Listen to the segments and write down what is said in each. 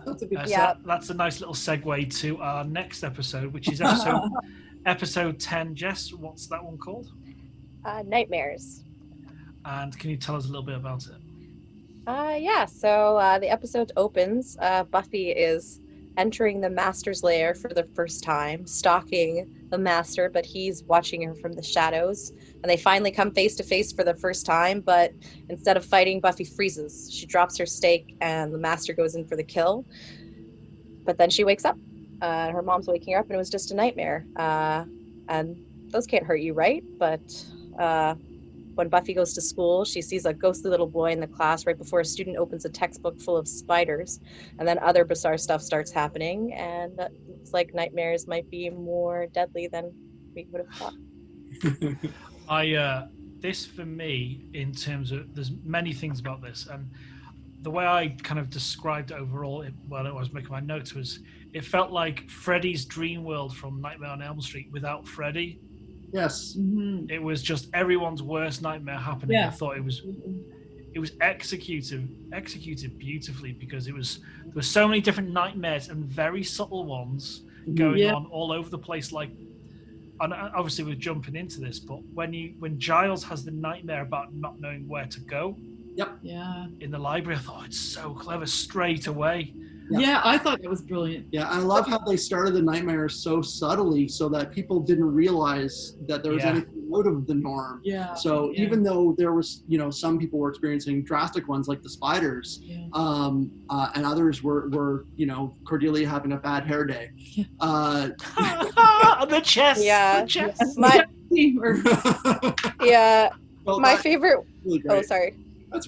That's a good. So that's a nice little segue to our next episode, which is episode 10. Jess, what's that one called? Nightmares. And can you tell us a little bit about it? So the episode opens. Buffy is entering the Master's lair for the first time, stalking the Master, but he's watching her from the shadows. And they finally come face to face for the first time, but instead of fighting, Buffy freezes. She drops her stake, and the Master goes in for the kill. But then she wakes up. Her mom's waking her up, and it was just a nightmare. And those can't hurt you, right? But when Buffy goes to school, she sees a ghostly little boy in the class right before a student opens a textbook full of spiders, and then other bizarre stuff starts happening, and it looks like nightmares might be more deadly than we would have thought. This for me, in terms of, there's many things about this, and the way I kind of described it overall while I was making my notes was, it felt like Freddy's dream world from Nightmare on Elm Street without Freddy. Yes. Mm-hmm. It was just everyone's worst nightmare happening. Yeah. I thought it was executed beautifully, because there were so many different nightmares and very subtle ones going on all over the place. Like, and obviously we're jumping into this, but when Giles has the nightmare about not knowing where to go, in the library, I thought, it's so clever straight away. Yeah, I thought that was brilliant. Yeah, I love how they started the nightmare so subtly, so that people didn't realize that there was anything out of the norm. Yeah. So even though there was, some people were experiencing drastic ones like the spiders, and others were, Cordelia having a bad hair day. On the chest. Yeah. The chest. My favorite. Really oh, sorry.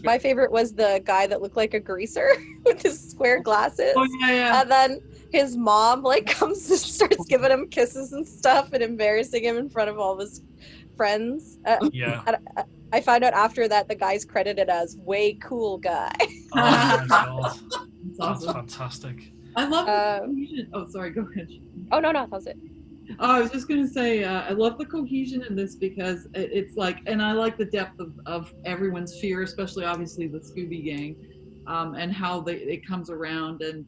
My favorite was the guy that looked like a greaser with his square glasses. Oh, yeah. And then his mom comes and starts giving him kisses and stuff and embarrassing him in front of all of his friends. I found out after that the guy's credited as way cool guy. Oh my god. That's fantastic. I love the cohesion. Oh, sorry, go ahead. Oh, no, that was it. I was just going to say, I love the cohesion in this, because it's like, and I like the depth of everyone's fear, especially obviously the Scooby Gang, and how it comes around, and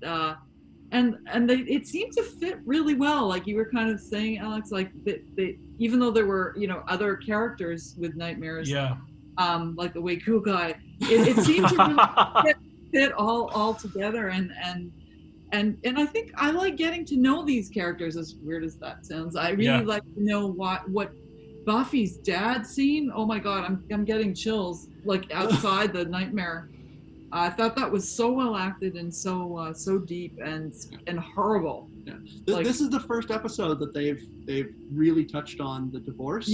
it seemed to fit really well. Like you were kind of saying, Alex, like they even though there were other characters with nightmares, like the way cool guy, it seemed to really fit all together, and I think I like getting to know these characters, as weird as that sounds. I really like to know what Buffy's dad scene. Oh my god, I'm getting chills, like outside the nightmare. I thought that was so well acted and so deep and horrible. Yeah. This is the first episode that they've really touched on the divorce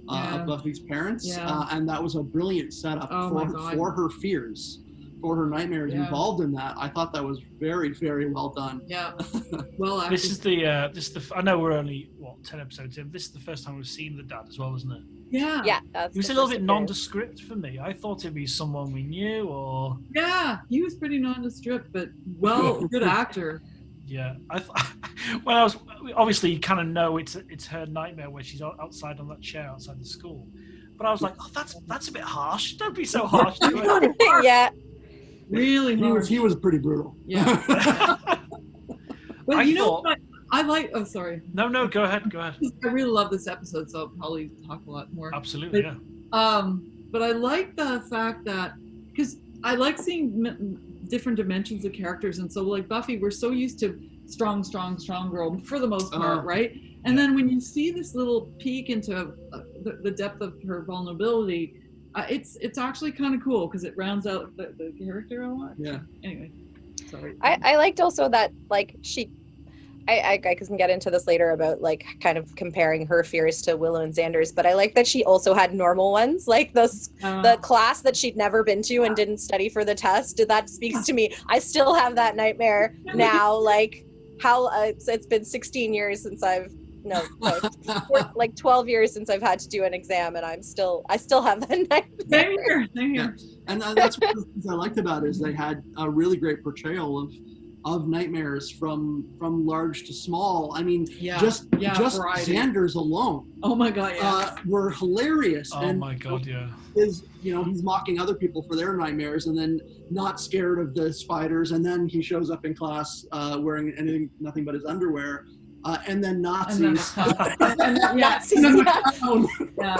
of Buffy's parents, and that was a brilliant setup for her fears. For her nightmares involved in that. I thought that was very, very well done. Yeah. Well, this is the I know we're only 10 episodes in. This is the first time we've seen the dad as well, isn't it? Yeah. Yeah. He was a little bit nondescript for me. I thought it'd be someone we knew, or he was pretty nondescript, but good actor. Yeah, when I was obviously you kind of know it's her nightmare where she's outside on that chair outside the school, but I was like, oh, that's a bit harsh. Don't be so harsh to her. Yeah. Really, he was pretty brutal. Yeah. But I like. Oh, sorry. No, go ahead. I really love this episode, so I'll probably talk a lot more. Absolutely, But I like the fact that, because I like seeing different dimensions of characters, and so like Buffy, we're so used to strong girl for the most part, right? And then when you see this little peek into the depth of her vulnerability. It's actually kind of cool because it rounds out the character a lot. Yeah. Anyway, sorry. I liked also that I can get into this later about like kind of comparing her fears to Willow and Xander's, but I like that she also had normal ones, like the class that she'd never been to and didn't study for the test. That speaks to me. I still have that nightmare now. Like how it's been 16 years since like 12 years since I've had to do an exam, and I still have that nightmare. Same here. And that's one of the things I liked about it, is they had a really great portrayal of nightmares from large to small. I mean, just Xander's alone. Oh my god, were hilarious. Oh my god, yeah. He's mocking other people for their nightmares, and then not scared of the spiders, and then he shows up in class wearing nothing but his underwear, and then Nazis. Nazis. Yeah.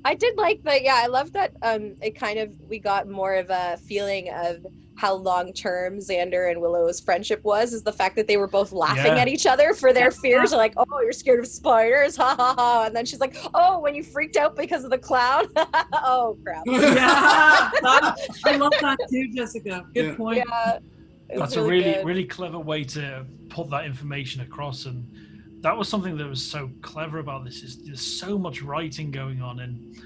I did like that. Yeah, I love that. We got more of a feeling of how long-term Xander and Willow's friendship was, is the fact that they were both laughing at each other for their fears. Like, oh, you're scared of spiders, ha ha ha. And then she's like, oh, when you freaked out because of the clown, oh crap. Yeah, I love that too, Jessica. Good point. Yeah, that's a really clever way to put that information across, and that was something that was so clever about this. Is there's so much writing going on, and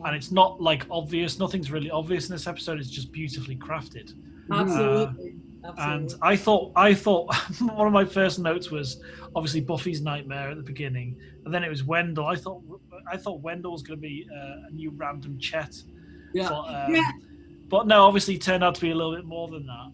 it's not like obvious. Nothing's really obvious in this episode. It's just beautifully crafted. Absolutely. And I thought one of my first notes was obviously Buffy's nightmare at the beginning, and then it was Wendell. I thought Wendell was going to be a new random Chet. But no, obviously it turned out to be a little bit more than that.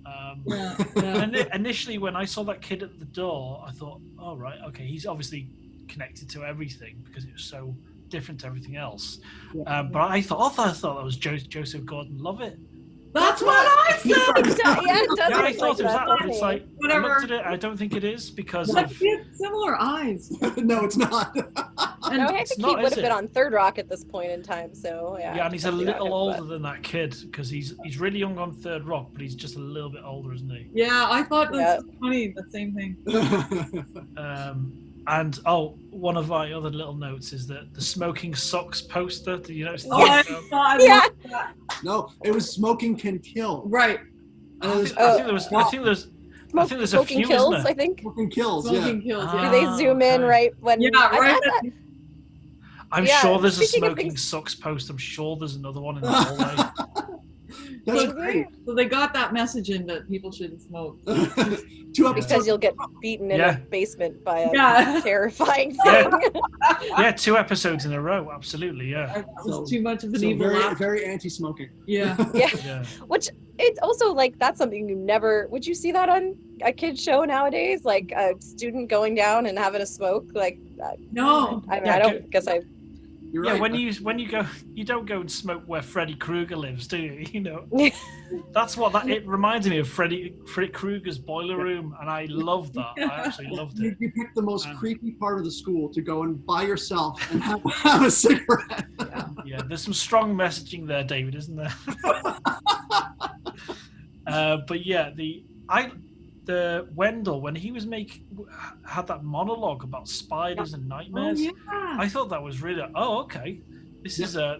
And initially, when I saw that kid at the door, I thought, oh, right, okay, he's obviously connected to everything because it was so different to everything else. But I thought that was Joseph Gordon-Levitt. That's what I said! I thought it was that, but it's like, I looked at it, I don't think it is because he had similar eyes. No, it's not. I think he would have been on Third Rock at this point in time, so yeah. Yeah, and he's a little older than that kid, because he's really young on Third Rock, but he's just a little bit older, isn't he? Yeah, I thought that's funny, the same thing. And one of my other little notes is that the smoking socks poster. Did you notice that? I love that. No, it was smoking can kill. Right. I think there's a few. Kills, isn't there? I think. Smoking kills. Smoking kills. Do they zoom in right when? Yeah, right. I'm sure there's a smoking socks post. I'm sure there's another one in the hallway. That's great. So they got that message in that people shouldn't smoke. 2 episodes. Because you'll get beaten in a basement by a terrifying thing. 2 episodes in a row. Absolutely, That was too much of an evil. Very anti-smoking. Yeah. Which it's also like that's something you never would you see that on a kid's show nowadays? Like a student going down and having a smoke? Like no. I don't guess I. You're right. When you go, you don't go and smoke where Freddy Krueger lives, do you? You know, that's what it reminded me of. Freddy Krueger's boiler room, and I loved that. I absolutely loved it. You picked the most creepy part of the school to go and by yourself and have a cigarette. Yeah, there's some strong messaging there, David, isn't there? But yeah, the Wendell, when he was had that monologue about spiders and nightmares, I thought that was really okay. This is a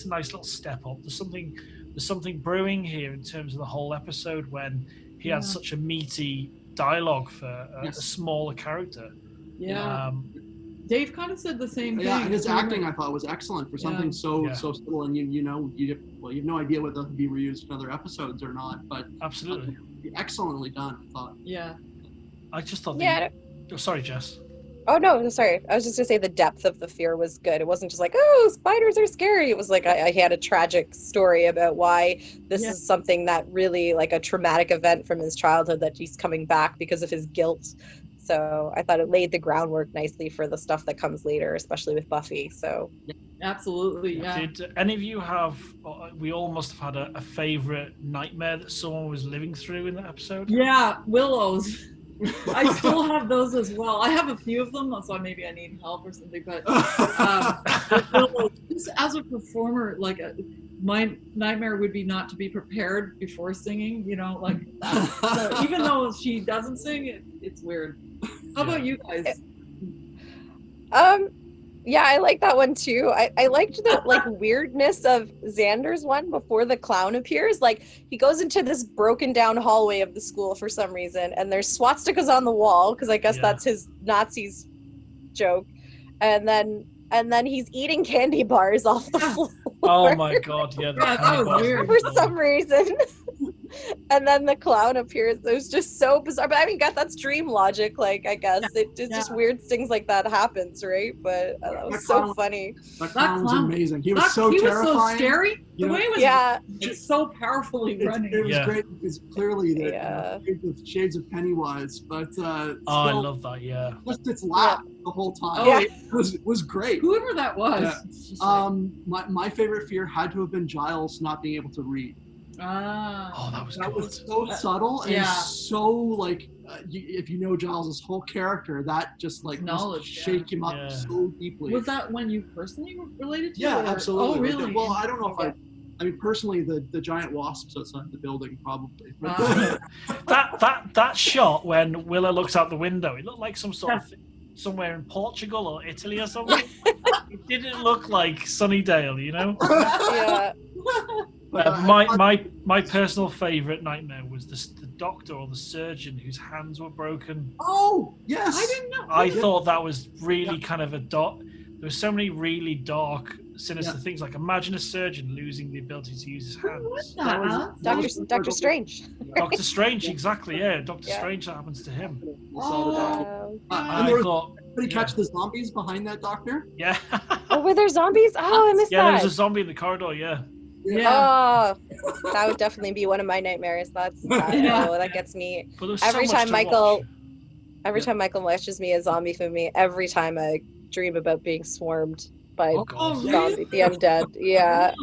nice little step up. There's something brewing here in terms of the whole episode when he had such a meaty dialogue for a smaller character. Yeah. Dave kind of said the same thing. Yeah, and his acting I thought was excellent for something so subtle, and you have no idea whether they'll be reused in other episodes or not, but absolutely excellently done, I thought. Yeah. I just thought sorry, Jess. Oh no, sorry. I was just gonna say the depth of the fear was good. It wasn't just like, oh, spiders are scary. It was like I had a tragic story about why this is something that really like a traumatic event from his childhood that he's coming back because of his guilt. So I thought it laid the groundwork nicely for the stuff that comes later, especially with Buffy. So absolutely, yeah. Did any of you have? We all must have had a favorite nightmare that someone was living through in that episode. Yeah, Willow's. I still have those as well. I have a few of them, so maybe I need help or something. But Willow's, just as a performer, like my nightmare would be not to be prepared before singing. You know, like so even though she doesn't sing, it's weird. How about you guys? Yeah, I like that one too. I liked the like weirdness of Xander's one before the clown appears. Like he goes into this broken down hallway of the school for some reason, and there's swastikas on the wall because I guess that's his Nazis joke, and then he's eating candy bars off the floor. Oh my god, yeah, that was weird for some reason. and then the clown appears. It was just so bizarre. But I mean, God, that's dream logic. Like, I guess it's just weird things like that happens, right? But that was so funny. That clown was amazing. He was so terrifying. He was so scary. The way it was, it's so powerfully running. It was great because clearly that shades of Pennywise, but I love that. Yeah, just its laugh the whole time. Was great. Whoever that was. My favorite fear had to have been Giles not being able to read. That was so subtle and so like if you know Giles' whole character, that just like shake him up so deeply. Was that when you personally related to? Yeah, absolutely. Oh, really? Well, I don't know if I mean personally, the giant wasps outside the building probably. That shot when Willow looks out the window, it looked like some sort of somewhere in Portugal or Italy or something. It didn't look like Sunnydale, you know. Yeah. My personal favorite nightmare was the doctor or the surgeon whose hands were broken. Oh yes, I didn't know. I thought that was really kind of there were so many really dark, sinister things. Like imagine a surgeon losing the ability to use his hands. Doctor Strange. Doctor Strange, exactly. Yeah, Doctor Strange. That happens to him. I thought. Did he catch the zombies behind that doctor? Yeah. Oh, were there zombies? Oh, I missed that. Yeah, there was a zombie in the corridor. Yeah. Oh, that would definitely be one of my nightmares. That gets me every time Michael watches me a zombie film. Every time I dream about being swarmed by zombie, the undead. Yeah.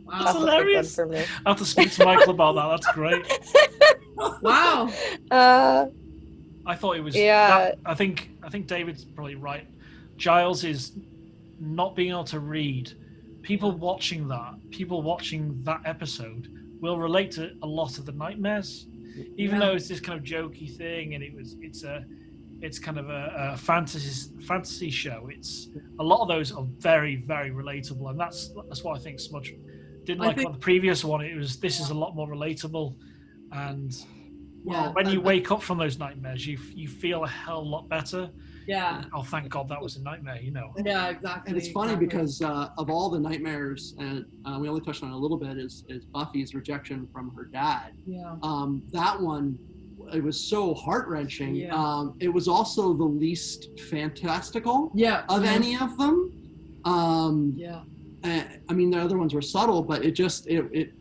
Wow. That's hilarious. For me. I have to speak to Michael about that. That's great. Wow. I thought it was. Yeah. I think David's probably right. Giles is not being able to read. People watching that episode will relate to a lot of the nightmares, even though it's this kind of jokey thing, and it's kind of a fantasy show. It's a lot of those are very, very relatable, and that's what I think Smudge didn't like about the previous one. This is a lot more relatable, and when you wake up from those nightmares, you feel a hell lot better. Yeah. Oh, thank God that was a nightmare, you know. Yeah, exactly. And it's funny because of all the nightmares, and we only touched on it a little bit, is Buffy's rejection from her dad. Yeah. That one, it was so heart-wrenching. Yeah. It was also the least fantastical of any of them. I mean, the other ones were subtle, but it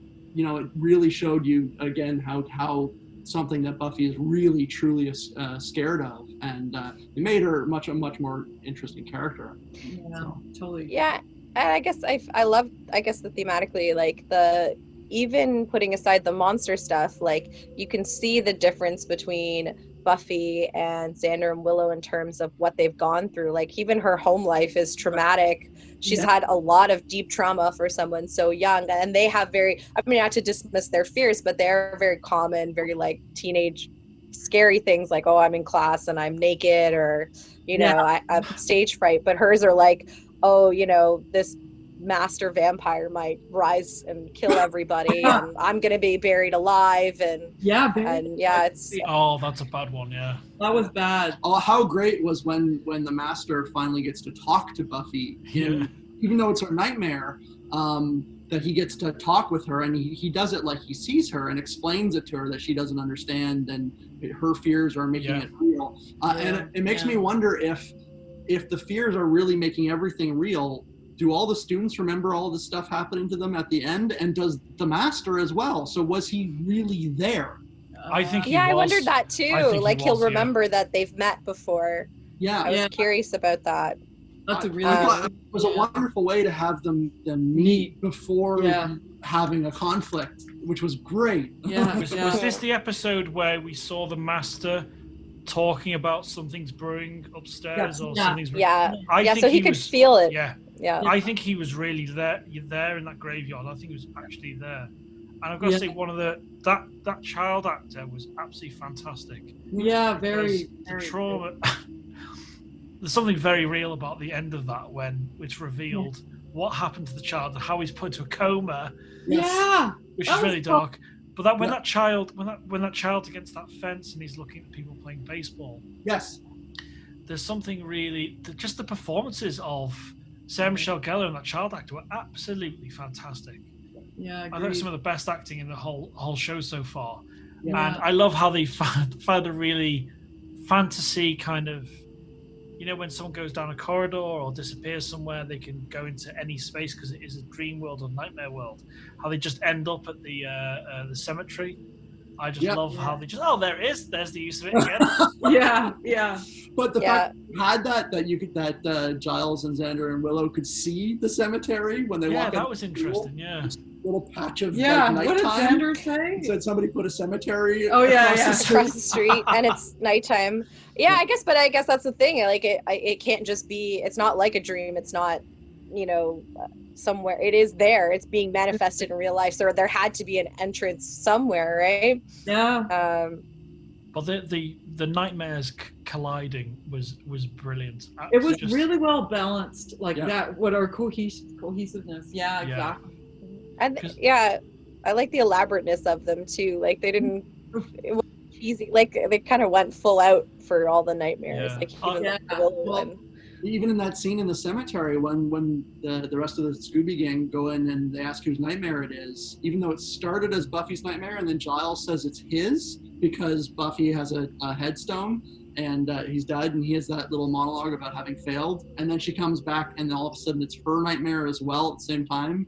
really showed you again how something that Buffy is really truly scared of, and it made her a much more interesting character. Totally. Yeah, and I guess I love that thematically, like even putting aside the monster stuff, like you can see the difference between Buffy and Xander and Willow in terms of what they've gone through. Like even her home life is traumatic. She's had a lot of deep trauma for someone so young, and they have not to dismiss their fears, but they're very common, very like teenage scary things like, oh, I'm in class and I'm naked, or I have stage fright. But hers are like, oh, this master vampire might rise and kill everybody and I'm gonna be buried alive, and it's that's a bad one. That was bad. Oh, how great was when the master finally gets to talk to Buffy, even though it's her nightmare, that he gets to talk with her, and he does it like he sees her and explains it to her that she doesn't understand, and her fears are making it real. And it makes me wonder if the fears are really making everything real. Do all the students remember all the stuff happening to them at the end? And does the master as well? So was he really there? I think he was. I wondered that too. Like he'll remember that they've met before. Yeah. I was curious about that. That's a really it was a wonderful way to have them meet before having a conflict, which was great. Was this the episode where we saw the master talking about something's brewing upstairs or something's so he could feel it. I think he was really there in that graveyard. I think he was actually there, and I've got to say that child actor was absolutely fantastic. Very trauma. There's something very real about the end of that when it's revealed what happened to the child and how he's put into a coma. Which is really dark. But when that child against that fence and he's looking at people playing baseball. Yes. There's something really, just the performances of Sarah Michelle Gellar and that child actor were absolutely fantastic. Yeah, I thought it was some of the best acting in the whole show so far. Yeah. And I love how they found a really fantasy kind of, when someone goes down a corridor or disappears somewhere, they can go into any space because it is a dream world or nightmare world. How they just end up at the cemetery. I just love how they just, there it is. There's the use of it again. yeah. But the fact you had that Giles and Xander and Willow could see the cemetery when they walk in. Yeah, that was interesting. Yeah. Little patch of nighttime. What did Xander say? He said somebody put a cemetery across the street and it's nighttime. Yeah, I guess that's the thing. Like it can't just be. It's not like a dream. It's not, somewhere. It is there. It's being manifested in real life. So there had to be an entrance somewhere, right? Yeah. But the nightmares colliding was brilliant. It was really well balanced, that. What our cohesiveness? Yeah, exactly. And I like the elaborateness of them too. Like they didn't. It was cheesy. Like they kind of went full out for all the nightmares. Even in that scene in the cemetery when the rest of the Scooby Gang go in and they ask whose nightmare it is, even though it started as Buffy's nightmare and then Giles says it's his because Buffy has a headstone and he's dead and he has that little monologue about having failed, and then she comes back and all of a sudden it's her nightmare as well at the same time,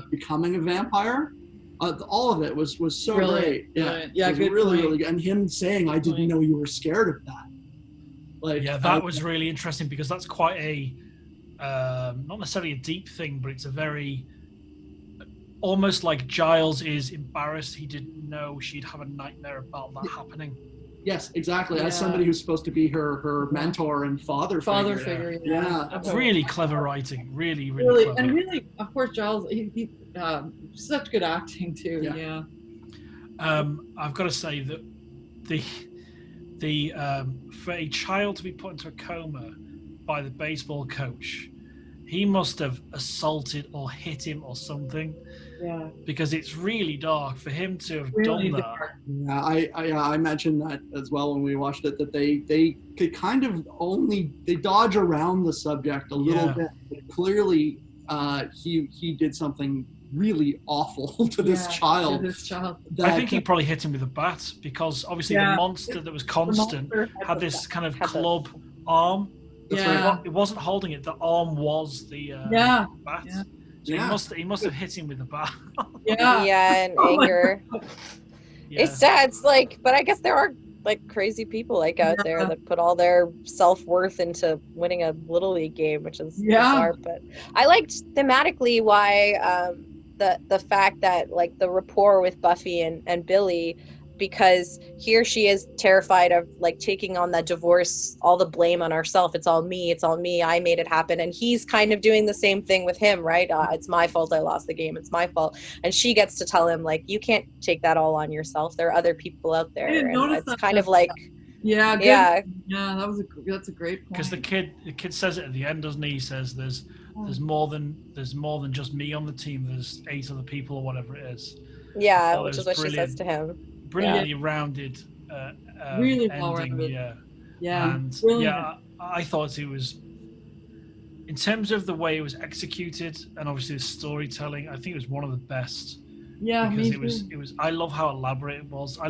becoming a vampire. All of it was so great. Yeah, good, really good. And him saying, "I didn't know you were scared of that." That was really interesting because that's quite a not necessarily a deep thing, but it's a very almost like Giles is embarrassed he didn't know she'd have a nightmare about that happening. Yes, exactly. As somebody who's supposed to be her mentor and father figure. Yeah. Really clever writing. Really clever. And really, of course, Giles, he such good acting too. Yeah. I've got to say that the for a child to be put into a coma by the baseball coach, he must have assaulted or hit him or something. Yeah. Because it's really dark for him to have done that. Yeah, I mentioned that as well when we watched it, that they could kind of they dodge around the subject a little bit. But clearly, he did something really awful to this child. I think he probably hit him with a bat because obviously the monster that was constant had this kind of club arm. It wasn't holding it. The arm was the bat. Yeah. So he must have hit him with a bat. And anger. It's sad. It's but I guess there are crazy people out there that put all their self-worth into winning a Little League game, which is bizarre. But I liked thematically why the fact that the rapport with Buffy and Billy, because here she is terrified of taking on that divorce, all the blame on herself. It's all me, I made it happen. And he's kind of doing the same thing with him, right? It's my fault I lost the game, it's my fault. And she gets to tell him you can't take that all on yourself, there are other people out there. And it's kind of that's a great point. Because the kid says it at the end, doesn't he? He says there's more than just me on the team, there's 8 other people or whatever it is. Which is what she says to him. Brilliantly rounded really ending, well rounded. And I thought it was, in terms of the way it was executed and obviously the storytelling, I think it was one of the best. Because it was I love how elaborate it was. I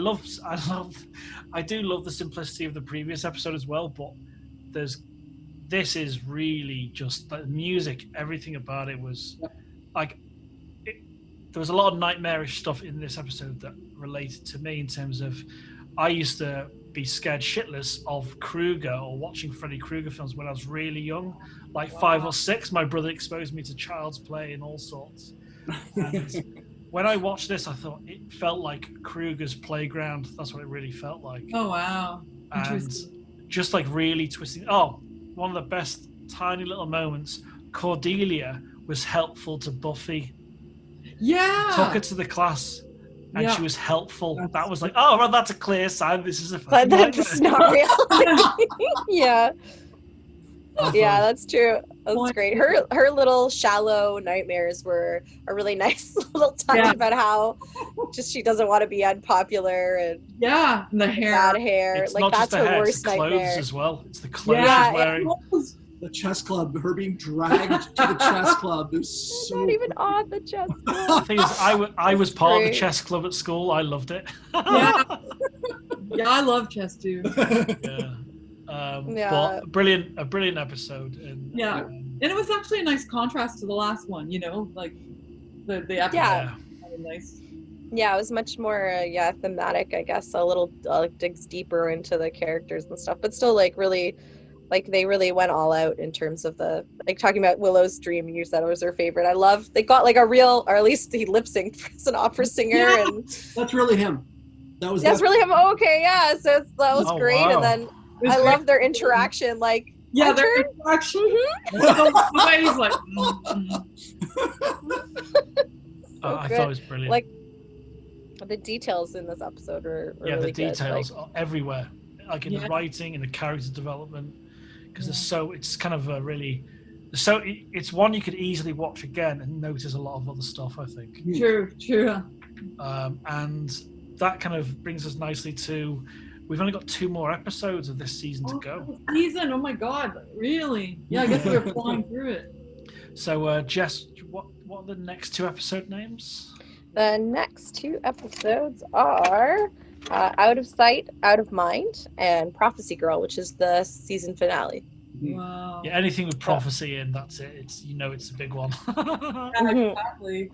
do love the simplicity of the previous episode as well, but this is really just the music, everything about it was there was a lot of nightmarish stuff in this episode that related to me in terms of I used to be scared shitless of Krueger or watching Freddy Krueger films when I was really young, 5 or 6. My brother exposed me to Child's Play and all sorts. And when I watched this, I thought it felt like Krueger's playground. That's what it really felt like. Oh, wow. And just really twisting. Oh, one of the best tiny little moments, Cordelia was helpful to Buffy. Took her to the class and she was helpful. That was that's a clear sign this is a fucking nightmare. This is not real. That's true. That's great. Her little shallow nightmares were a really nice little touch about how just she doesn't want to be unpopular and and the hair, bad hair. It's not that's just the her hair, worst it's the clothes nightmare as well. It's the clothes she's wearing. The chess club, her being dragged to the chess club is so... Not even on the chess club. The thing is, I was part of the chess club at school. I loved it. Yeah. Yeah, I love chess too. Yeah. But a brilliant episode. And, and it was actually a nice contrast to the last one, you know, like the episode. Yeah. Nice. Yeah, it was much more thematic, I guess, a little digs deeper into the characters and stuff, but still like really, like they really went all out in terms of the, like talking about Willow's dream. You said it was her favorite. I love they got like a real, or at least he lip synced as an opera singer, and that's really him. That's really him. Oh, okay, yeah. So that was great, wow. and then I love their interaction. Like, their interaction. The way he's like. I thought it was brilliant. Like the details in this episode are really the details good. are everywhere, like in the writing, in the character development, because it's kind of a really. So it's one you could easily watch again and notice a lot of other stuff, I think. True. And that kind of brings us nicely to, we've only got 2 more episodes of this season to go. Season? Oh my God, really? Yeah, I guess we're flying through it. So, Jess, what are the next 2 episode names? The next 2 episodes are Out of Sight, Out of Mind, and Prophecy Girl, which is the season finale. Wow. Yeah, anything with prophecy in, that's it. It's it's a big one. Exactly.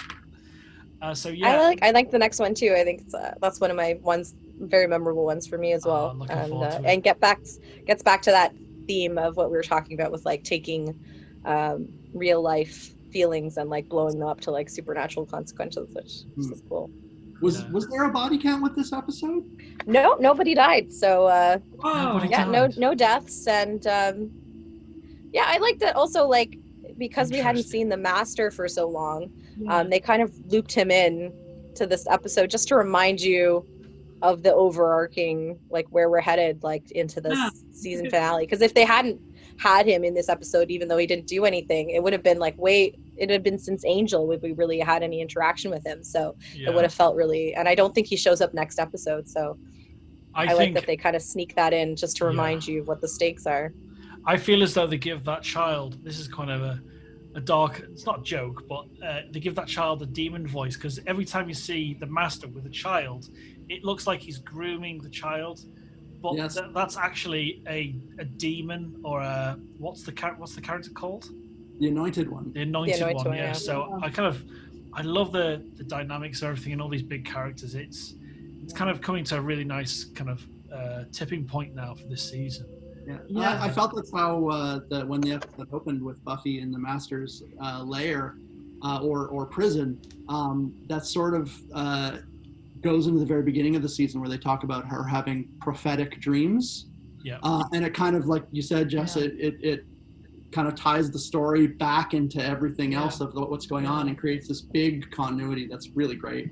So yeah, I like the next one too. I think that's one of my very memorable ones for me as well. And gets back to that theme of what we were talking about with like taking real life feelings and like blowing them up to like supernatural consequences, which is cool. Was there a body count with this episode? No, nobody died. So died. no deaths, and I liked that also, like, because we hadn't seen the Master for so long. They kind of looped him in to this episode just to remind you of the overarching, like, where we're headed, like, into this season finale. Because if they hadn't had him in this episode, even though he didn't do anything, it would have been like, it had been since Angel would we really had any interaction with him. So it would have felt really, and I don't think he shows up next episode. So I like that they kind of sneak that in just to remind you of what the stakes are. I feel as though they give that child, this is kind of a dark, it's not a joke, but they give that child a demon voice, because every time you see the Master with a child, it looks like he's grooming the child, but that's actually a demon, or what's the character called? The Anointed One. The anointed one, yeah. So I love the dynamics of everything and all these big characters. It's kind of coming to a really nice kind of tipping point now for this season. I felt that's how when the episode opened with Buffy in the Master's lair or prison, that sort of goes into the very beginning of the season where they talk about her having prophetic dreams. And it kind of, like you said, Jess, it kind of ties the story back into everything else of what's going on and creates this big continuity that's really great.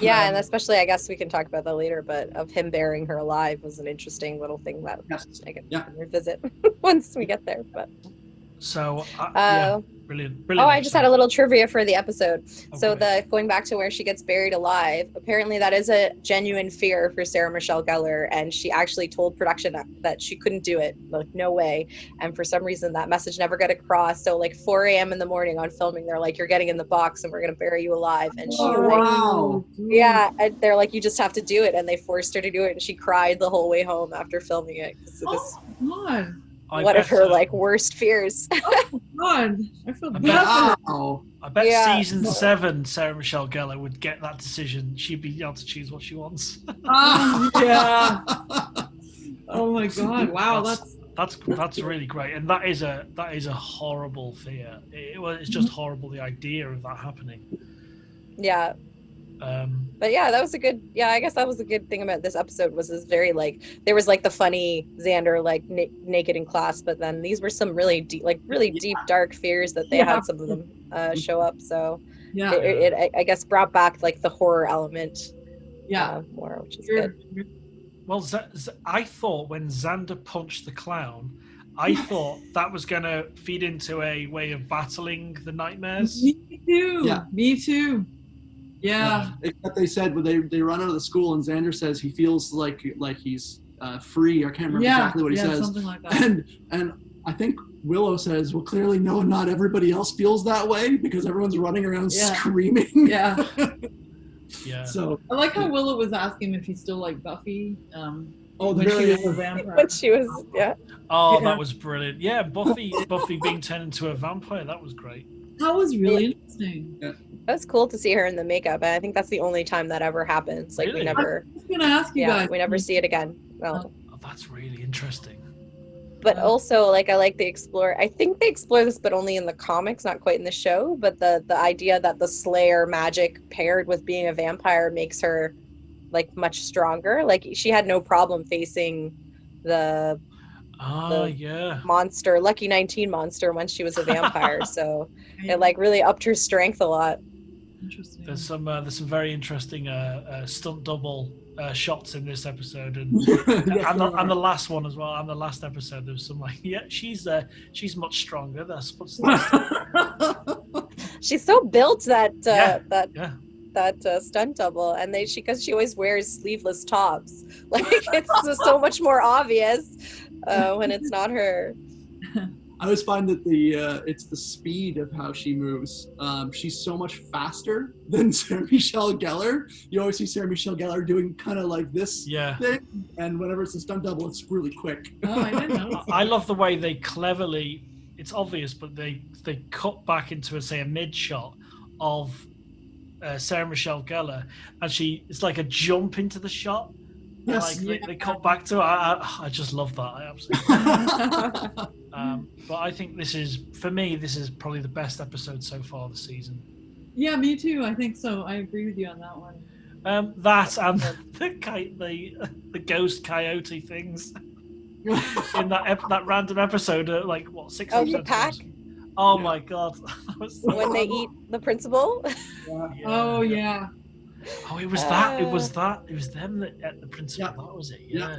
And especially, I guess we can talk about that later, but of him burying her alive was an interesting little thing that I can revisit once we get there. But so brilliant. Oh, I just had a little trivia for the episode. So going back to where she gets buried alive, apparently that is a genuine fear for Sarah Michelle Gellar, and she actually told production that she couldn't do it, like no way. And for some reason that message never got across. So like 4 a.m. in the morning on filming, they're like, "You're getting in the box and we're gonna bury you alive." And she and they're like, "You just have to do it," and they forced her to do it, and she cried the whole way home after filming it. One of her like worst fears. God, I feel bad. I bet season 7, Sarah Michelle Gellar would get that decision. She'd be able to choose what she wants. Oh my God! Wow, that's really great, and that is a horrible fear. It's just horrible, the idea of that happening. Yeah. But that was I guess that was a good thing about this episode, was this very like, there was like the funny Xander like naked in class, but then these were some really deep, deep dark fears that they had some of them show up. So it I guess brought back like the horror element more, which is good. Well, I thought when Xander punched the clown, I thought that was going to feed into a way of battling the nightmares. Me too. Me too. Except they said when they run out of the school and Xander says he feels like he's free. I can't remember exactly what he says. Something like that. And I think Willow says, well, clearly no, not everybody else feels that way because everyone's running around screaming. Yeah. Yeah. So I like how Willow was asking if he still liked Buffy. When very she was a vampire. When she was, Oh, Yeah. that was brilliant. Yeah, Buffy being turned into a vampire, that was great. That was really interesting. Yeah. It was cool to see her in the makeup, and I think that's the only time that ever happens. Like Really? we never, I was gonna ask you guys. we never see it again. Well, Oh, that's really interesting. but also, like, I like the explore. I think they explore this, but only in the comics, not quite in the show. But the idea that the Slayer magic paired with being a vampire makes her like much stronger. Like she had no problem facing the monster, Lucky 19 monster, when she was a vampire. So it like really upped her strength a lot. Interesting. There's some very interesting stunt double shots in this episode, and and the last one as well. And the last episode, there was some like, she's much stronger. That's she's so built that stunt double, and because she always wears sleeveless tops. Like it's just so much more obvious when it's not her. I always find that it's the speed of how she moves. She's so much faster than Sarah Michelle Gellar. You always see Sarah Michelle Gellar doing kind of like this thing, and whenever it's a stunt double, it's really quick. Oh, I didn't know. I love the way they cleverly, it's obvious, but they cut back into a mid shot of Sarah Michelle Gellar, and it's like a jump into the shot. Yes, they cut back to it. I just love that. I absolutely. But I think this is probably the best episode so far this season. Yeah, me too. I think so. I agree with you on that one. That and the ghost coyote things in that random episode, like what 6 episodes? The pack. Oh my god! When they eat the principal. Oh yeah. Oh, it was that. It was them that ate the principal. Yeah. That was it. Yeah.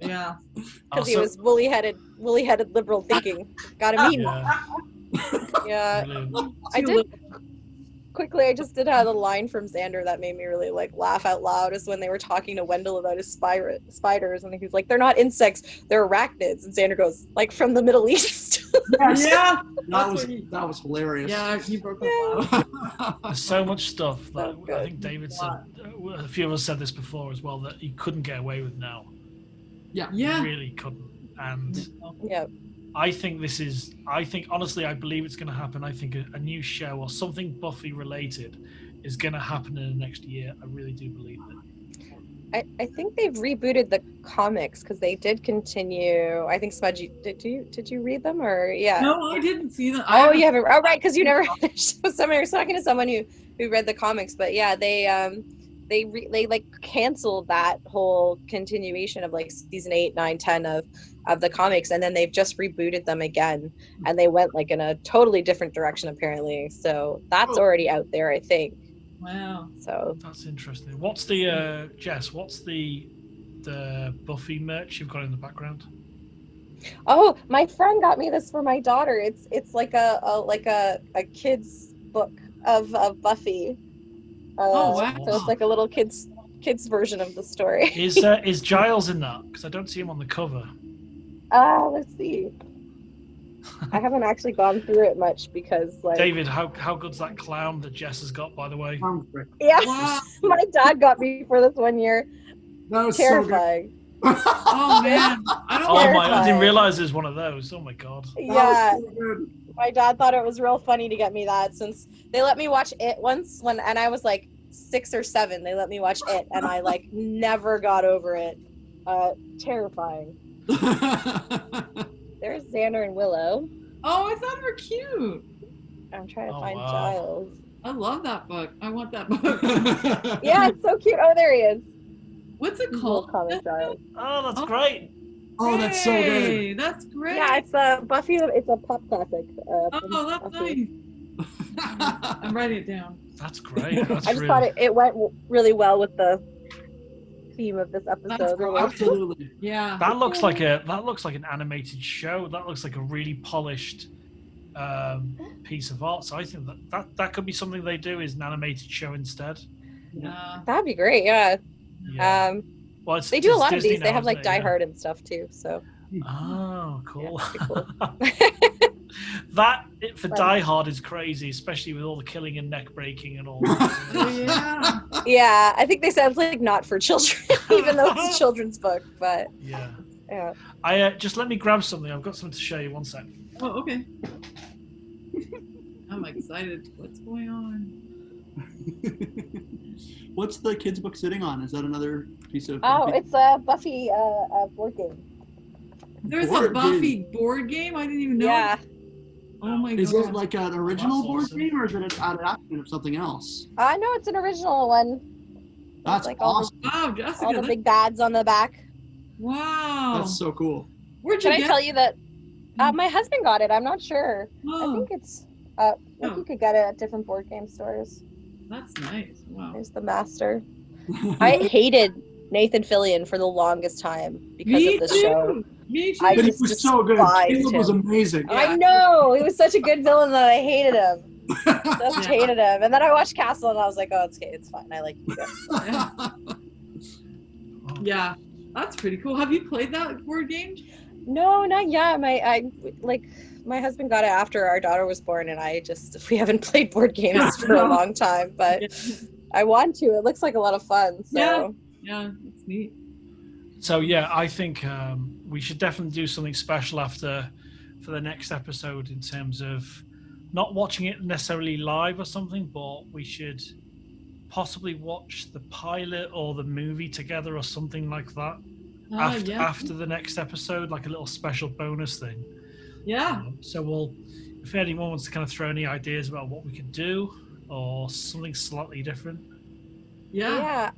Yeah. Because he was woolly-headed liberal thinking. Gotta meet him. Yeah. I just did have a line from Xander that made me really like laugh out loud, is when they were talking to Wendell about his spiders, and he's like, they're not insects, they're arachnids, and Xander goes, like, from the Middle East. Yeah. That was hilarious. Yeah, he broke up. There's so much stuff that I think David said, a few of us said this before as well, that he couldn't get away with now. Yeah. He really couldn't. And honestly, I believe it's going to happen. I think a new show or something Buffy related is going to happen in the next year. I really do believe it. I think they've rebooted the comics, because they did continue. I think Smudgie, did you read them, or No, I didn't see them. Oh, you haven't. Oh, right, because you never finished. I was talking to someone who read the comics, but yeah, they like canceled that whole continuation of like season 8, 9, 10 of the comics, and then they've just rebooted them again, and they went like in a totally different direction apparently. So that's already out there, I think. Wow. So that's interesting. What's the Jess? What's the Buffy merch you've got in the background? Oh, my friend got me this for my daughter. It's like a kid's book of Buffy. Oh wow! So it's like a little kids version of the story. Is Giles in that? Because I don't see him on the cover. Let's see. I haven't actually gone through it much because, like, David, how good's that clown that Jess has got, by the way? Yeah, wow. My dad got me for this one year. That was terrifying. So oh man! I didn't realize it was one of those. Oh my god. Yeah. So my dad thought it was real funny to get me that, since they let me watch it once and I was like 6 or 7. They let me watch it, and I like never got over it. Terrifying. There's Xander and Willow. Oh, I thought her cute. I'm trying to find Giles. I love that book. I want that book. Yeah, it's so cute. Oh, there he is. What's it called? Giles. Oh, that's great. Oh, that's so good. That's great. Yeah, it's Buffy. It's a pop classic. That's Buffy. nice. I'm writing it down. That's great. That's I just thought it went really well with the theme of this episode. Absolutely. Yeah. That looks like an animated show. That looks like a really polished piece of art. So I think that could be something they do, is an animated show instead. Yeah. That'd be great. Yeah. Yeah. Well, they do a lot of Disney these. They now, have like isn't it? Die Hard and stuff too. So Oh, cool. Yeah, cool. That for Die Hard is crazy, especially with all the killing and neck breaking and all that. Yeah, I think they said like not for children, even though it's a children's book. But yeah. I just let me grab something. I've got something to show you. One sec. Oh, okay. I'm excited. What's going on? What's the kids' book sitting on? Is that another piece of? Oh, it's a Buffy board game. There's a Buffy board game? I didn't even know. Yeah. Oh my god. Is it like an original board game, or is it an adaptation of something else? I know it's an original one. That's like awesome. Wow, Jessica. All the big bads on the back. Wow. That's so cool. Where'd you Can I tell you that my husband got it? I'm not sure. Oh. I think it's you could get it at different board game stores. That's nice. Wow. There's the master. I hated Nathan Fillion for the longest time because of this show. Me too. I But he just was so good. Caleb was him. amazing. I know. He was such a good villain that I hated him. Just hated him. And then I watched Castle and I was like, oh, it's okay. It's fine. I like you guys. Yeah. That's pretty cool. Have you played that board game? No, not yet. My husband got it after our daughter was born, and we haven't played board games for a long time, but I want to. It looks like a lot of fun. So. Yeah, it's neat. So yeah, I think we should definitely do something special for the next episode in terms of not watching it necessarily live or something, but we should possibly watch the pilot or the movie together or something like that after the next episode, like a little special bonus thing. Yeah. So if anyone wants to kind of throw any ideas about what we could do or something slightly different. Yeah.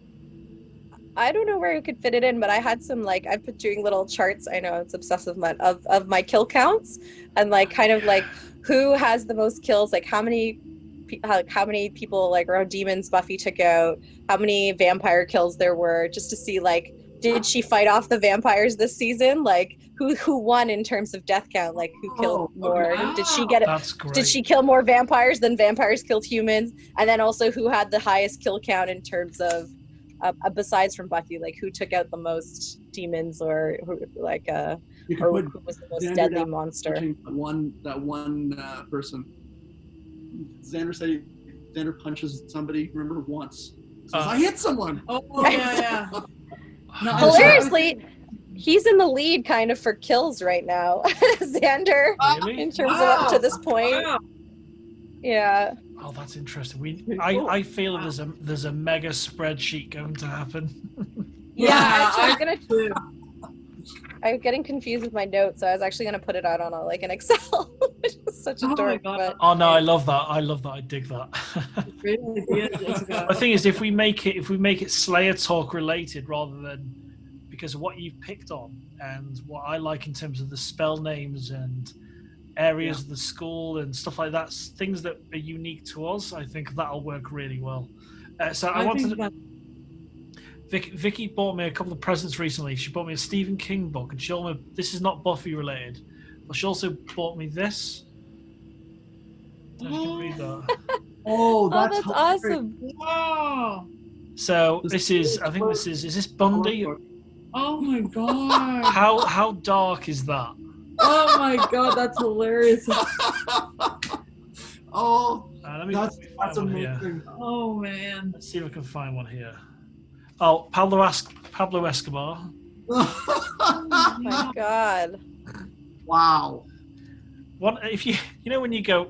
I don't know where you could fit it in, but I had some I've been doing little charts. I know it's obsessive of my kill counts and kind of who has the most kills, how many people around demons Buffy took out, how many vampire kills there were, just to see did she fight off the vampires this season? Who won in terms of death count? Who killed more? Wow. Did she get it? That's great. Did she kill more vampires than vampires killed humans? And then also who had the highest kill count in terms of besides from Buffy, who took out the most demons or who was the most deadly monster? That one person. Xander punches somebody. Remember once? Says, I hit someone. Oh yeah. No, hilariously, he's in the lead kind of for kills right now, Xander. Really? In terms of up to this point. Wow. Yeah. Oh, that's interesting. I feel there's a mega spreadsheet going to happen. Yeah, I'm getting confused with my notes, so I was actually gonna put it out on an Excel, which is such a dork. But oh no, I love that. I dig that. The thing is, if we make it Slayer talk related rather than because of what you've picked on and what I like in terms of the spell names and areas of the school and stuff like that, things that are unique to us, I think that'll work really well. Vicky bought me a couple of presents recently. She bought me a Stephen King book, and this is not Buffy related, but she also bought me this. I can read that. Oh, that's awesome! Wow. So is this Bundy? Oh my god! How dark is that? Oh my god, that's hilarious! That's amazing. Here. Oh man! Let's see if I can find one here. Oh, Pablo Escobar. Oh my god! Wow. If when you go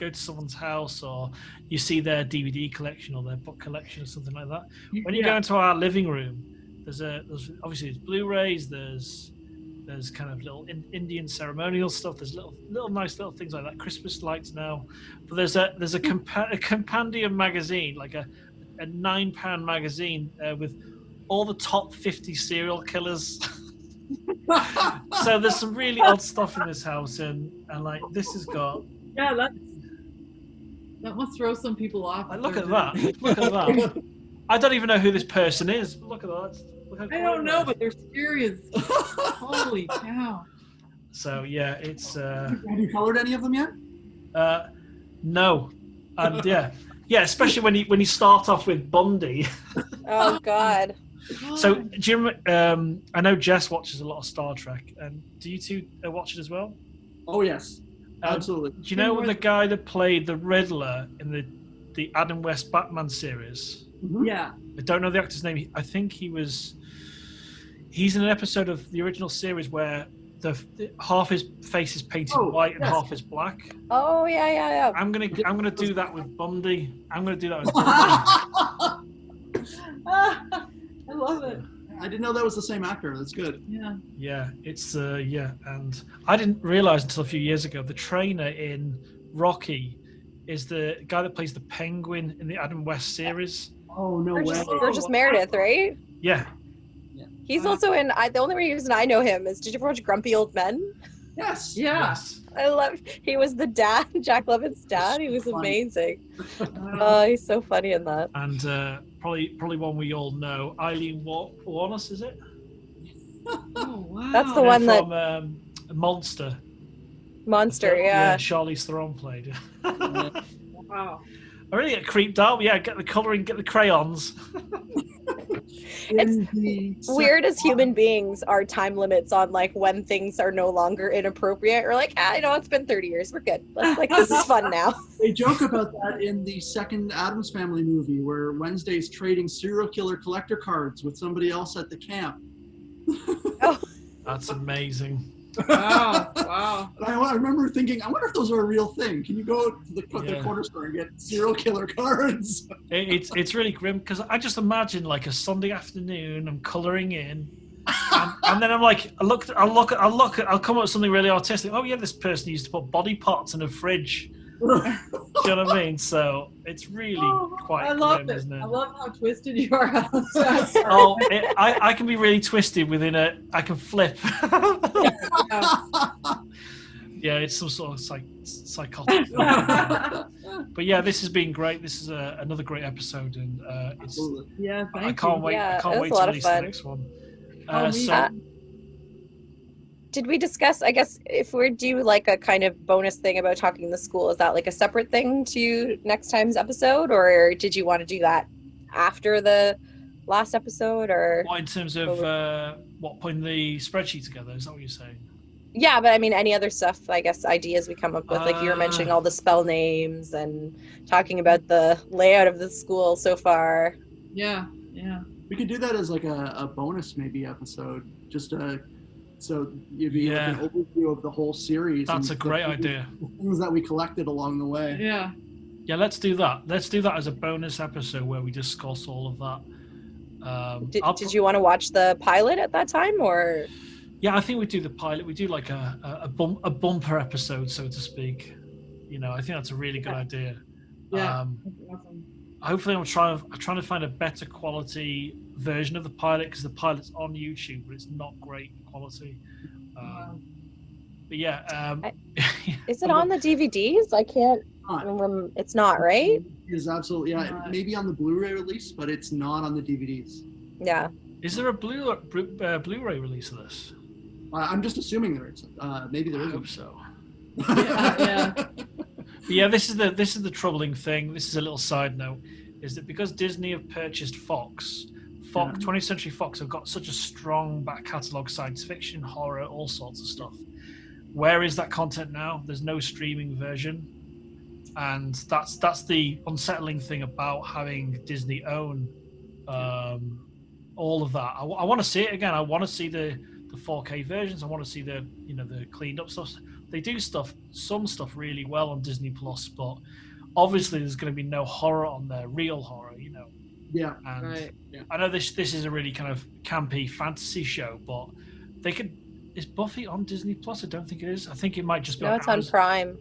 to someone's house or you see their DVD collection or their book collection or something like that, when you go into our living room, there's obviously Blu-rays, there's kind of little Indian ceremonial stuff, there's little nice little things like that, Christmas lights now, but there's a compendium magazine, like a £9 magazine with all the top 50 serial killers. So there's some really odd stuff in this house, and this has got. Yeah, that must throw some people off. Look at that! I don't even know who this person is. Look at that! I don't know, but they're serious. Holy cow! So yeah, it's. Have you colored any of them yet? No, and yeah, especially when you start off with Bundy. Oh god. So, Jim, I know Jess watches a lot of Star Trek, and do you two watch it as well? Oh yes, absolutely. Do you know the guy that played the Riddler in the Adam West Batman series? Mm-hmm. Yeah. I don't know the actor's name. I think he's in an episode of the original series where the half his face is painted white and half is black. Oh yeah. I'm gonna do that with Bundy. I'm gonna do that with Bundy. I love it. I didn't know that was the same actor. That's good. Yeah. Yeah, it's and I didn't realize until a few years ago the trainer in Rocky is the guy that plays the Penguin in the Adam West series. Oh no way! Burgess Meredith, right? Yeah. He's also in. The only reason I know him is, did you ever watch Grumpy Old Men? Yes. Yeah. Yes. I love. He was the dad, Jack Levin's dad. He was amazing. He's so funny in that. And probably one we all know, Eileen Warnes, is it? Oh wow. That's the one from, that Monster. Yeah. Charlize Theron played. Wow. I really get creeped out. Yeah, get the colouring, get the crayons. It's weird as human beings, our time limits on like when things are no longer inappropriate. We're like, it's been 30 years. We're good. This is fun now. They joke about that in the second Addams Family movie where Wednesday's trading serial killer collector cards with somebody else at the camp. Oh. That's amazing. Wow. And I remember thinking, I wonder if those are a real thing. Can you go to the corner store and get serial killer cards? It's really grim because I just imagine like a Sunday afternoon, I'm colouring in, and then I'm like, I'll come up with something really artistic. Oh yeah, this person used to put body parts in a fridge. Do you know what I mean? So it's really quite grim, isn't it? I love how twisted you are. I can be really twisted I can flip. Yeah, it's some sort of psychotic film. But yeah, this has been great. This is another great episode, and I can't wait. I can't wait to release the next one. Did we discuss, I guess, if we do like a kind of bonus thing about talking the school, is that like a separate thing to next time's episode, or did you want to do that after the last episode, or? What, in terms of putting the spreadsheet together? Is that what you're saying? Yeah, but I mean, any other stuff, I guess, ideas we come up with, like you were mentioning all the spell names and talking about the layout of the school so far. Yeah. We could do that as like a bonus maybe episode, just so you'd be like an overview of the whole series. That's a great idea. Things that we collected along the way. Yeah. Yeah, let's do that. Let's do that as a bonus episode where we discuss all of that. Did you want to watch the pilot at that time, or? Yeah, I think we do the pilot. We do like a bumper episode, so to speak. I think that's a really good idea. Yeah. Hopefully, I'm trying to find a better quality version of the pilot, because the pilot's on YouTube, but it's not great quality. But yeah, is it on the DVDs? I can't remember. It's not, right? It is absolutely maybe on the Blu-ray release, but it's not on the DVDs. Yeah. Is there a Blu-ray release of this? I'm just assuming there is. Maybe there is. I hope so. Yeah. But yeah, this is the troubling thing. This is a little side note, is that because Disney have purchased Fox, 20th Century Fox have got such a strong back catalogue, science fiction, horror, all sorts of stuff. Where is that content now? There's no streaming version, and that's the unsettling thing about having Disney own all of that. I want to see it again. I want to see the 4K versions. I want to see the cleaned up stuff. They do some stuff really well on Disney Plus, but obviously there's going to be no horror on there, real horror, Yeah. And right. I know this is a really kind of campy fantasy show, but they could. Is Buffy on Disney Plus? I don't think it is. I think it might just be. No, it's on Prime.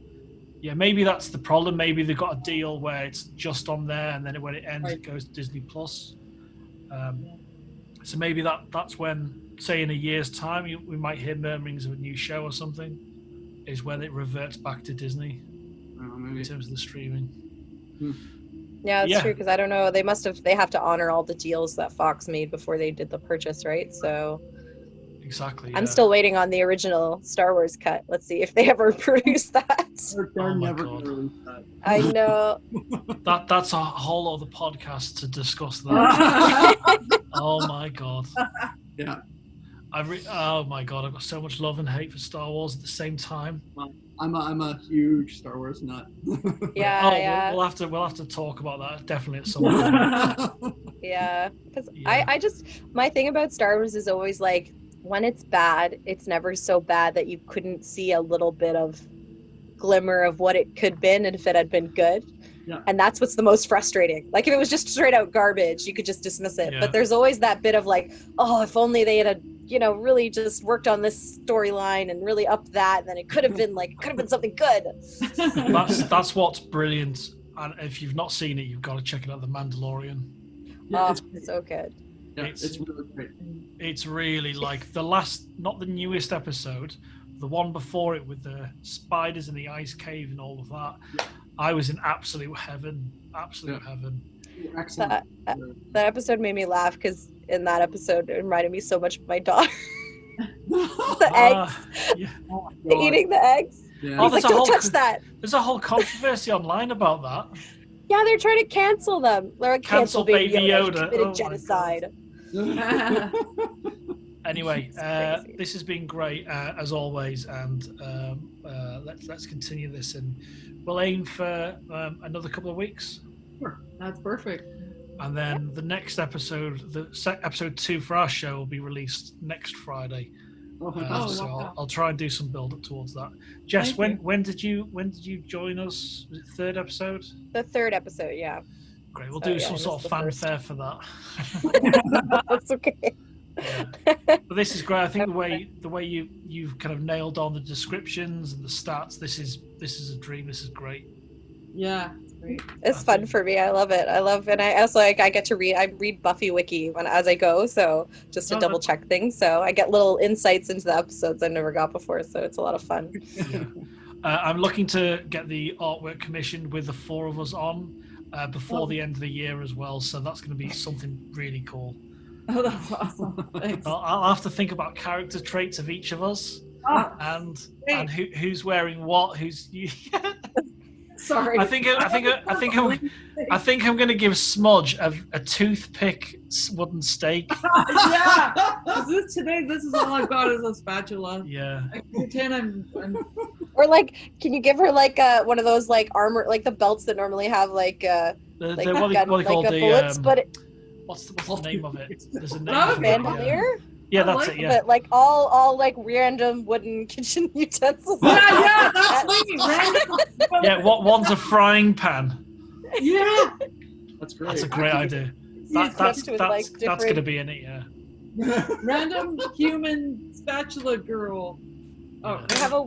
Yeah, maybe that's the problem. Maybe they've got a deal where it's just on there, and then when it ends, it goes to Disney Plus. So maybe that's when, say, in a year's time, we might hear murmurings of a new show or something. Is when it reverts back to Disney in terms of the streaming. Yeah, it's true, because I don't know. They have to honor all the deals that Fox made before they did the purchase, right? So Exactly. I'm still waiting on the original Star Wars cut. Let's see if they ever produce that. They're never going to release that. I know. That's a whole other podcast to discuss that. Oh my god. Yeah. Oh my god, I've got so much love and hate for Star Wars at the same time. Well, I'm a huge Star Wars nut. Yeah. We'll have to talk about that definitely at some point. Yeah, because I just, my thing about Star Wars is always like, when it's bad, it's never so bad that you couldn't see a little bit of glimmer of what it could have been, and if it had been good. Yeah. And that's what's the most frustrating. Like if it was just straight out garbage, you could just dismiss it. Yeah. But there's always that bit of like, oh, if only they had, really just worked on this storyline and really upped that, then it could have been something good. That's what's brilliant. And if you've not seen it, you've got to check it out. The Mandalorian. Yeah, it's so good. Yeah, it's really great. It's really like the last, not the newest episode, the one before it with the spiders in the ice cave and all of that. Yeah. I was in absolute heaven. Heaven. Excellent. That episode made me laugh because in that episode it reminded me so much of my daughter. The eggs. Yeah. Eating the eggs. Yeah. He's like, don't touch that. There's a whole controversy online about that. Yeah, they're trying to cancel them. They're like, cancel Baby Yoda. Committed Oh genocide. Anyway, this has been great as always, and let's continue this, and we'll aim for another couple of weeks. Sure. That's perfect. And then the next episode, episode 2 for our show, will be released next Friday. Wow. I'll try and do some build up towards that. Jess, when did you join us? Was it third episode? The third episode, yeah. Great. We'll do some sort of fanfare for that. That's okay. Yeah. But this is great. I think the way you've kind of nailed on the descriptions and the stats. This is a dream. This is great. Yeah, it's great. It's fun for me. I love it. And I also I get to read. I read Buffy Wiki as I go, so just to double check things. So I get little insights into the episodes I never got before. So it's a lot of fun. Yeah. I'm looking to get the artwork commissioned with the 4 of us on before the end of the year as well. So that's going to be something really cool. Oh, that's awesome. Thanks. I'll have to think about character traits of each of us, and who's wearing what. Sorry. I think I'm going to give Smudge a toothpick wooden stake. Yeah. This is all I've got is a spatula. Yeah. I pretend I'm. Or like, can you give her like one of those like armor, like the belts that normally have like what they call the bullets, but what's the name of it? There's a name. Not a bandolier. Yeah, that's it. Yeah. But like all like random wooden kitchen utensils. Yeah, that's me. Random. Yeah, one's a frying pan. Yeah. That's great. That's a great idea. That's going to be in it. Yeah. Random human spatula girl. Oh, you have a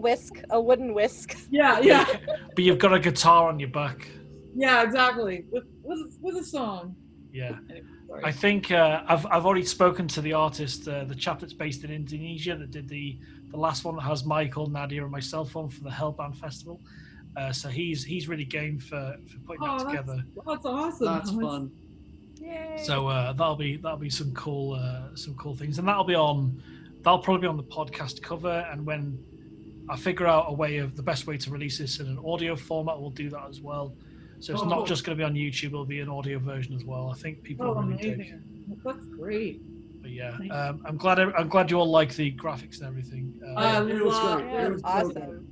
wooden whisk. Yeah. But you've got a guitar on your back. Yeah, exactly. With a song. Yeah. Anyway, I think I've already spoken to the artist, the chap that's based in Indonesia that did the last one that has Michael, Nadia, and myself on for the Hellbound festival. So he's really game for putting that together. That's awesome. That's fun. Yay. So that'll be some cool things, and that'll probably be on the podcast cover. And when I figure out the best way to release this in an audio format, we'll do that as well. So it's not just going to be on YouTube; it'll be an audio version as well. I think people will really dig. That's great. But yeah, I'm glad you all like the graphics and everything. It was great. Yeah, It was awesome.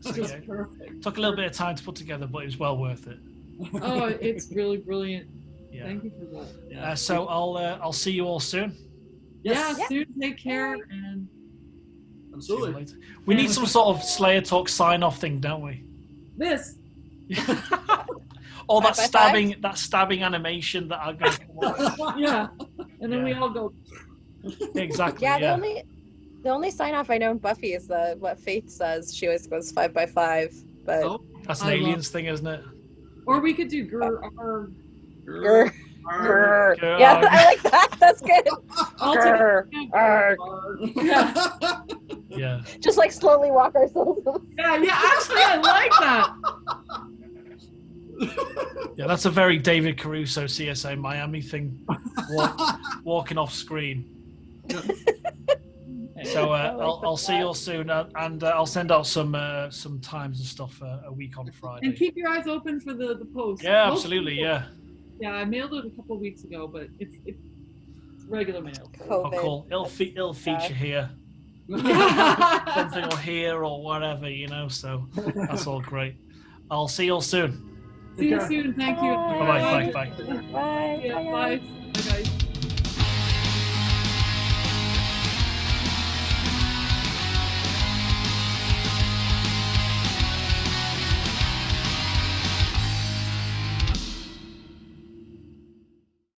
So, Just perfect. took a little bit of time to put together, but it was well worth it. Oh, it's really brilliant. Yeah. Thank you for that. Yeah. So I'll see you all soon. Yeah, soon. Take care and. Absolutely. We need some sort of Slayer Talk sign-off thing, don't we? This. Or that stabbing animation that I'm going to come up with. Yeah, and then we all go. Exactly. Yeah, the only sign off I know in Buffy is what Faith says. She always goes 5 by 5, but that's an aliens thing, isn't it? Or we could do grr. Grr. Yeah, I like that. That's good. Yeah. Just like slowly walk ourselves. Yeah. Actually, I like that. Yeah, that's a very David Caruso CSA Miami thing. Walking off screen. So I'll see you all soon, and I'll send out some times and stuff a week on Friday. And keep your eyes open for the post. Yeah, absolutely. Yeah. Yeah, I mailed it a couple of weeks ago, but it's regular mail. Oh, cool. It'll feature here. Something or here or whatever, so that's all great. I'll see you all soon. See you soon. Thank you. Bye. Bye. Yeah, bye. Bye, guys.